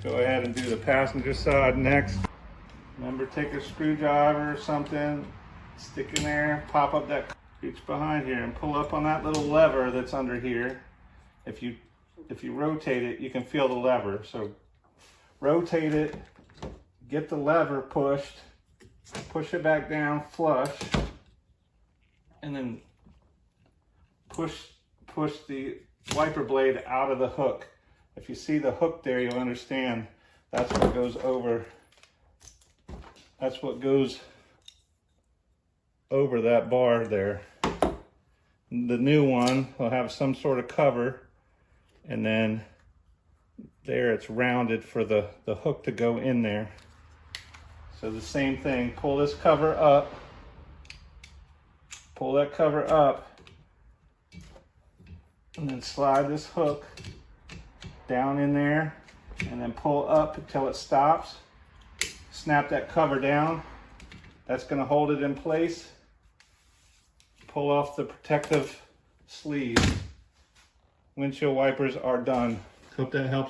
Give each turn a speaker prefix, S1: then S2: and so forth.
S1: Go ahead and do the passenger side next. Remember, take a screwdriver or something, stick in there, pop up that, reach behind here and pull up on that little lever that's under here. If you rotate it, you can feel the lever. So rotate it, get the lever pushed, push it back down flush, and then push the wiper blade out of the hook. If you see the hook there, you'll understand that's what goes over. That's what goes over that bar there. The new one will have some sort of cover, and then there it's rounded for the hook to go in there. So the same thing, pull this cover up, pull that cover up, and then slide this hook down in there, and then pull up until it stops. Snap that cover down. That's going to hold it in place. Pull off the protective sleeve. Windshield wipers are done. Hope that helps.